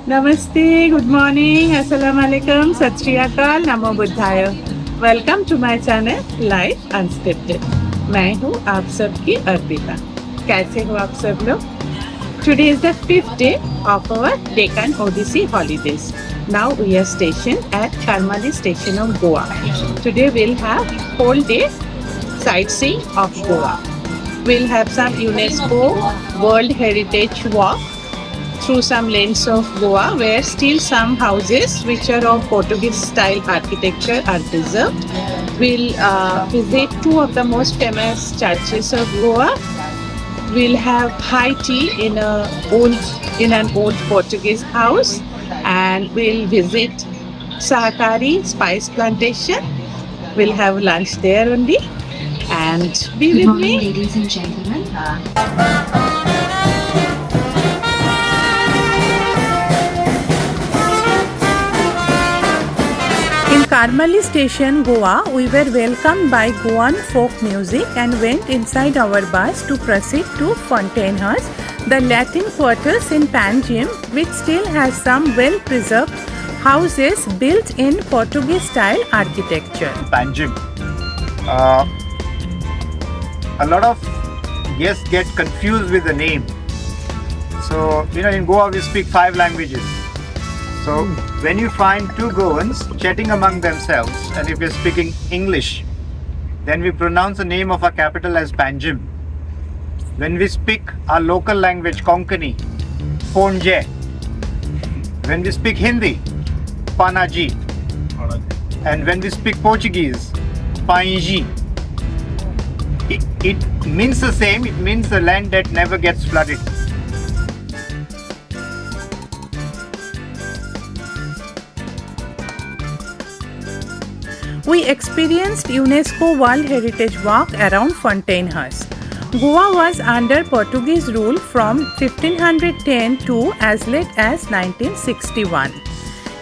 Namaste, good morning, Assalamu alaikum, Sat Shri Akal, Namo Buddhaya. Welcome to my channel life unscripted. मैं हूँ आप सबकी अर्पिता। कैसे हो आप सब लोग? Today is the fifth day of our Deccan Odyssey holidays. Now we are stationed at Karmali station of Goa. Today we'll have whole day sightseeing of Goa. We'll have some UNESCO World Heritage walk through some lanes of Goa where still some houses which are of Portuguese style architecture are preserved. We'll visit two of the most famous churches of Goa. We'll have high tea in an old Portuguese house, and we'll visit Sahakari spice plantation. We'll have lunch there only, and be Good with morning, me. ladies and gentlemen. In Karmali station, Goa, we were welcomed by Goan folk music and went inside our bus to proceed to Fontainhas, the Latin quarters in Panjim, which still has some well-preserved houses built in Portuguese style architecture. Panjim. A lot of guests get confused with the name. So, in Goa we speak 5 languages. So, when you find two Goans chatting among themselves, and if you're speaking English, then we pronounce the name of our capital as Panjim. When we speak our local language, Konkani, Ponje. When we speak Hindi, Panaji. And when we speak Portuguese, Painji. It means the same, it means the land that never gets flooded. We experienced UNESCO World Heritage Walk around Fontainhas. Goa was under Portuguese rule from 1510 to as late as 1961.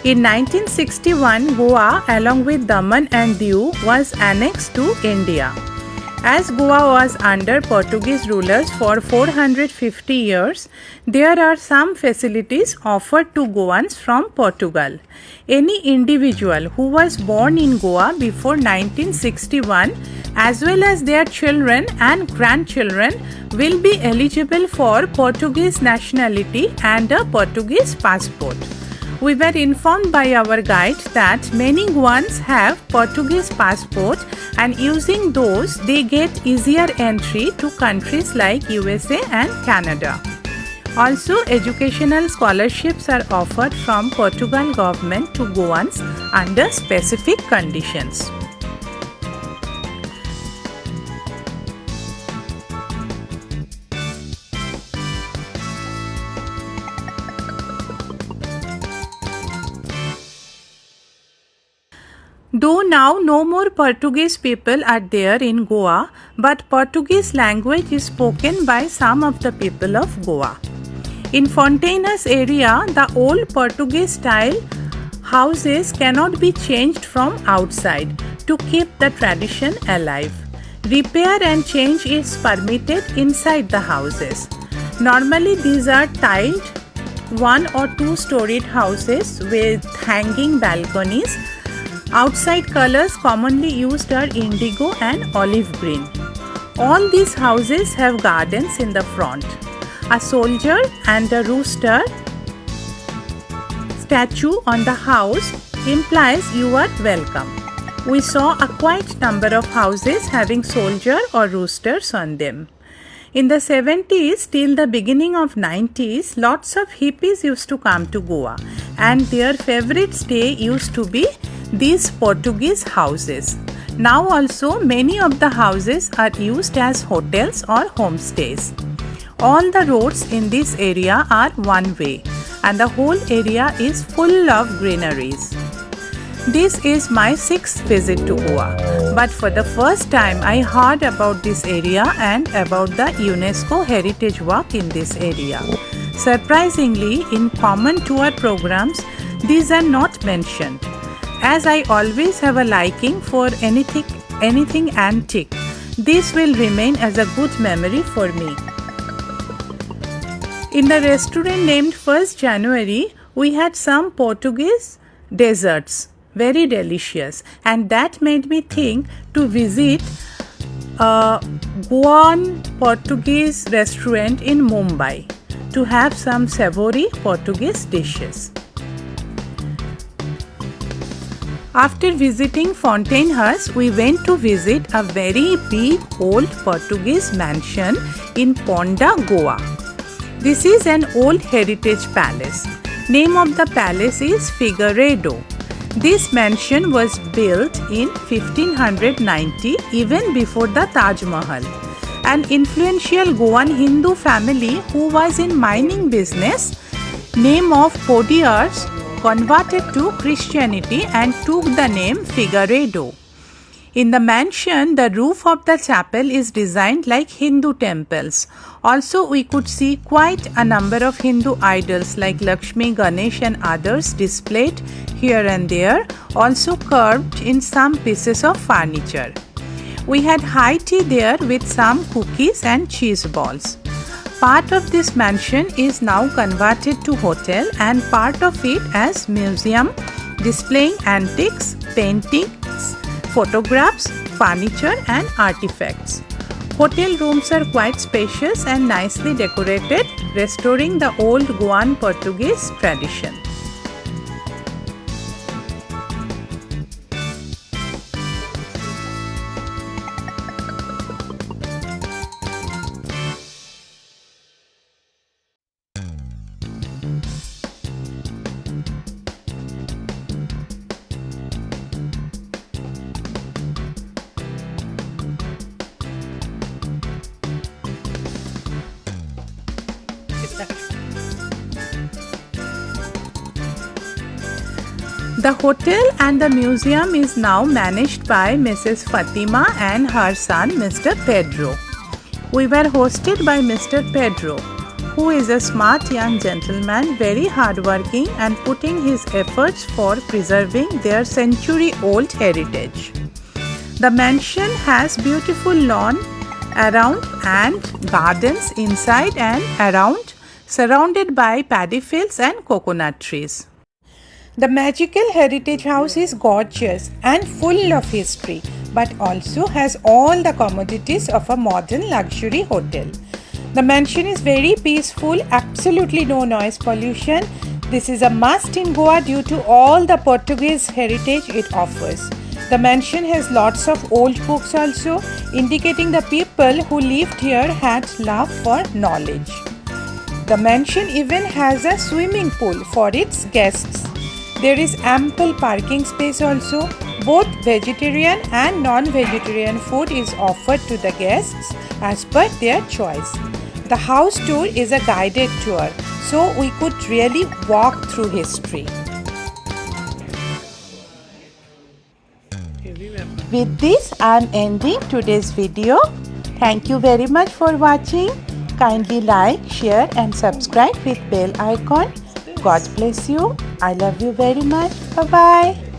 In 1961, Goa, along with Daman and Diu, was annexed to India. As Goa was under Portuguese rulers for 450 years, there are some facilities offered to Goans from Portugal. Any individual who was born in Goa before 1961, as well as their children and grandchildren, will be eligible for Portuguese nationality and a Portuguese passport. We were informed by our guide that many Goans have Portuguese passport, and using those they get easier entry to countries like USA and Canada. Also, educational scholarships are offered from Portugal government to Goans under specific conditions. Though now no more Portuguese people are there in Goa, but Portuguese language is spoken by some of the people of Goa. In Fontainhas area, the old Portuguese style houses cannot be changed from outside to keep the tradition alive. Repair and change is permitted inside the houses. Normally these are tiled 1 or 2 storied houses with hanging balconies. Outside colors commonly used are indigo and olive green. All these houses have gardens in the front. A soldier and a rooster statue on the house implies you are welcome. We saw a quite number of houses having soldier or roosters on them. In the 70s till the beginning of 90s, lots of hippies used to come to Goa, and their favorite stay used to be these Portuguese houses. Now also many of the houses are used as hotels or homestays. All the roads in this area are one way, and the whole area is full of greeneries. This is my 6th visit to Goa, but for the first time I heard about this area and about the UNESCO Heritage Walk in this area. Surprisingly, in common tour programs, these are not mentioned. As I always have a liking for anything antique, this will remain as a good memory for me. In the restaurant named 1st January, we had some Portuguese desserts, very delicious, and that made me think to visit a Goan Portuguese restaurant in Mumbai to have some savory Portuguese dishes. After visiting Fontainhas, we went to visit a very big old Portuguese mansion in Ponda, Goa. This is an old heritage palace. Name of the palace is Figuro. This mansion was built in 1590, even before the Taj Mahal. An influential Goan Hindu family who was in mining business, name of Podiars, converted to Christianity and took the name Figuro. In the mansion, the roof of the chapel is designed like Hindu temples. Also, we could see quite a number of Hindu idols like Lakshmi, Ganesh and others displayed here and there, also carved in some pieces of furniture. We had high tea there with some cookies and cheese balls. Part of this mansion is now converted to hotel and part of it as museum displaying antiques, paintings, photographs, furniture and artifacts. Hotel rooms are quite spacious and nicely decorated, restoring the old Goan Portuguese tradition. The hotel and the museum is now managed by Mrs. Fatima and her son Mr. Pedro. We were hosted by Mr. Pedro, who is a smart young gentleman, very hardworking and putting his efforts for preserving their century-old heritage. The mansion has beautiful lawn around and gardens inside and around, surrounded by paddy fields and coconut trees. The magical heritage house is gorgeous and full of history, but also has all the commodities of a modern luxury hotel. The mansion is very peaceful, absolutely no noise pollution. This is a must in Goa due to all the Portuguese heritage it offers. The mansion has lots of old books also, indicating the people who lived here had love for knowledge. The mansion even has a swimming pool for its guests. There is ample parking space also. Both vegetarian and non-vegetarian food is offered to the guests as per their choice. The house tour is a guided tour, so we could really walk through history. With this, I am ending today's video. Thank you very much for watching. Kindly like, share and subscribe with bell icon. God bless you. I love you very much. Bye-bye.